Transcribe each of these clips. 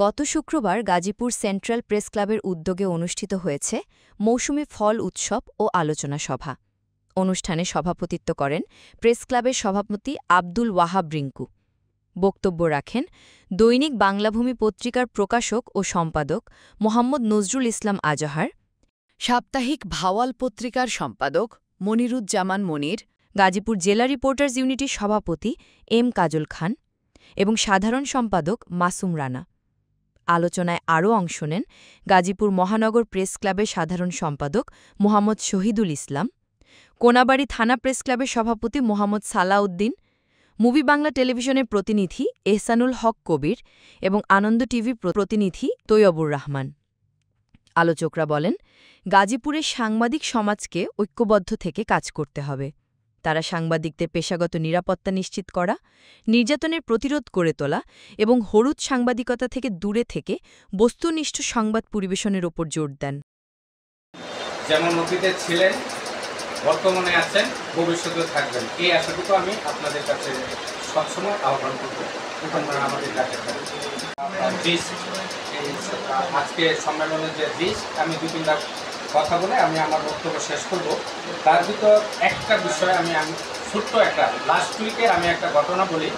গত শুক্রবার Gazipur central press ক্লাবের উদ্যোগে অনুষ্ঠিত হয়েছে মৌসুমি ফল উৎসব ও আলোচনা সভা। অনুষ্ঠানে সভাপতিত্ব করেন প্রেস ক্লাবের সভাপতি আব্দুল ওয়াহাব রিংকু। বক্তব্য রাখেন দৈনিক বাংলাভূমি পত্রিকার প্রকাশক ও সম্পাদক মোহাম্মদ নজরুল ইসলাম আজহার, সাপ্তাহিক ভাওয়াল পত্রিকার সম্পাদক মনিরুজ্জামান মনির, গাজীপুর জেলা রিপোর্টার্স ইউনিটির সভাপতি এম কাজল খান এবং সাধারণ সম্পাদক মাসুম রানা। আলোচনায় আরও অংশ নেন গাজীপুর মহানগর প্রেস ক্লাবের সাধারণ সম্পাদক মোহাম্মদ শহীদুল ইসলাম, কোনাবাড়ী থানা প্রেস ক্লাবের সভাপতি মোহাম্মদ সালাউদ্দিন, মুভি বাংলা টেলিভিশনের প্রতিনিধি এহসানুল হক কবির এবং আনন্দ টিভির প্রতিনিধি তৈয়বুর রহমান। আলোচকরা বলেন, গাজীপুরের সাংবাদিক সমাজকে ঐক্যবদ্ধ থেকে কাজ করতে হবে। তারা সাংবাদিকদের পেশাগত নিরাপত্তা নিশ্চিত করা, নির্যাতনের প্রতিরোধ গড়ে তোলা এবং হলুদ সাংবাদিকতা থেকে দূরে থেকে বস্তুনিষ্ঠ সংবাদ পরিবেশনের ওপর জোর দেন। যেমন অতীতে ছিলেন, বর্তমানে আছেন, ভবিষ্যতেও থাকবেন, এই আশাটুকু আমি আপনাদের কাছে সবসময় আহ্বান করব। আমাদের কাছে আজকে সম্মেলনের যে দিস, আমি দু তিনটা কথা বলে আমি আমার বক্তব্য শেষ করব। তার ভিতর একটা বিষয় আমি ছোট্ট একটা লাস্ট উইকের আমি একটা ঘটনা বলি।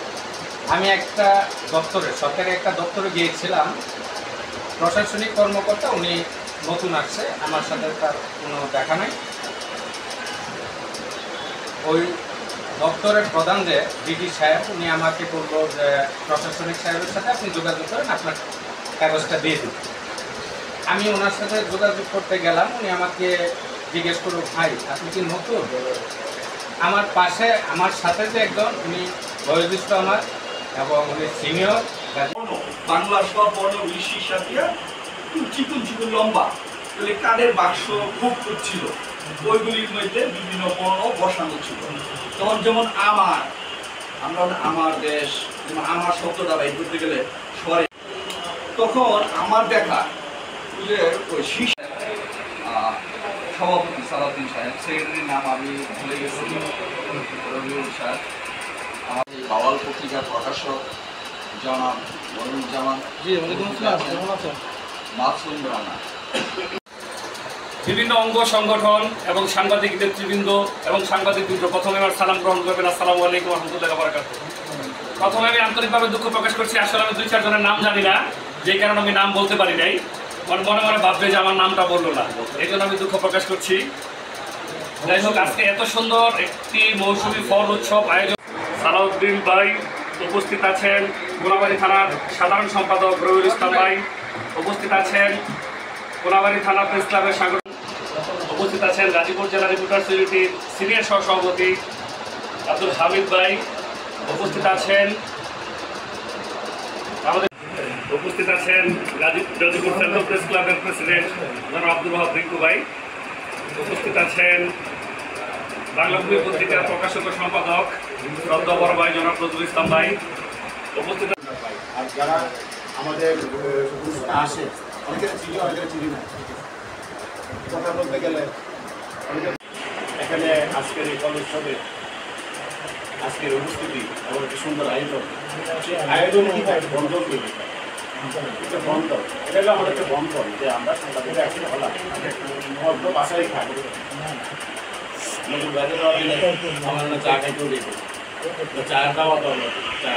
আমি একটা দপ্তরে, সরকারি একটা দপ্তরে গিয়েছিলাম। প্রশাসনিক কর্মকর্তা, উনি নতুন আসছে, আমার সাথে তার কোনো দেখা নাই। ওই দপ্তরের প্রধান যে ডিডি সাহেব, উনি আমাকে বলল যে প্রশাসনিক সাহেবের সাথে আপনি যোগাযোগ করেন, আপনার কাগজটা দিয়ে দিন। আমি ওনার সাথে যোগাযোগ করতে গেলাম। উনি আমাকে জিজ্ঞেস করল, ভাই আপনি কি নতুন? আমার পাশে আমার সাথে যে একজন, উনি বয়োজ্যেষ্ঠ আমার এবং উনি সিনিয়র। বাংলা সব বর্ণ উড়িষ্যি সাথিয়া চিকুন চিকুন লম্বা কাঠের বাক্স খুব ছিল, ওইগুলির মধ্যে বিভিন্ন বর্ণ বসানো ছিল। তখন যেমন আমার, আমরা আমার দেশ, যেমন আমার শব্দটা বাইর করতে গেলে স্বরে, তখন আমার দেখা ওই সভাপতি সালাউদ্দিন সাহেব, সেক্রেটারির নাম আমি ভুলে গেছি, রবিউল সাহেব, আমাদের ভাওয়াল পত্রিকার প্রকাশক জনাব মনিরুজ্জামান, মাসুম রানা, বিভিন্ন অঙ্গ সংগঠন এবং সাংবাদিক নেতৃবৃন্দ এবং সাংবাদিকবৃন্দ, প্রথমে আমার সালাম গ্রহণ করবেন। আসসালামু আলাইকুম ওয়া রাহমাতুল্লাহি ওয়া বারাকাতুহু। প্রথমে আমি আন্তরিকভাবে দুঃখ প্রকাশ করছি, আসলে আমি 2-4 জনের নাম জানি না, যে কারণে আমি নাম বলতে পারি নাই। মনে মনে ভাববে যে আমার নামটা বললো না, এই জন্য আমি দুঃখ প্রকাশ করছি। যাই হোক, আজকে এত সুন্দর একটি মৌসুমি ফল উৎসব আয়োজন। সালাউদ্দিন ভাই উপস্থিত আছেন, কোনাবাড়ী থানার সাধারণ সম্পাদক রবিউল ইসলাম ভাই উপস্থিত আছেন, কোনাবাড়ী থানা প্রেস ক্লাবের সাংগঠনিক উপস্থিত আছেন, গাজীপুর জেলা রিপোর্টার্স ইউনিটির সিনিয়র সহসভাপতি আব্দুল হামিদ ভাই উপস্থিত আছেন, আমাদের উপস্থিত আছেন গাজীপুর সেন্ট্রাল প্রেস ক্লাবের প্রেসিডেন্ট জনাব আব্দুল ওয়াহাব রিংকু ভাই উপস্থিত আছেন, বাংলাভূমি পত্রিকার প্রকাশক ও সম্পাদক শ্রদ্ধা বড় ভাই জনাব নজরুল ইসলাম ভাই উপস্থিত। আর যারা আমাদের আসে, অনেকের চিনি, অনেকের চিনি না, কথা বলতে গেলে এখানে আজকের এই ফল উৎসবে আজকের উপস্থিতি এবং একটি সুন্দর আয়োজন। সেই আয়োজন কি হয়? বন্ধন তৈরি হয়, একটা বন্ধন। এটা হলো আমাদের একটা বন্ধন, যে আমরা সাংবাদিকরা একসাথে হলাম, অল্প বাসায় খাই, নতুন বাজারে আমার চা খাইতেও দেখবো, চা খাওয়া তো চা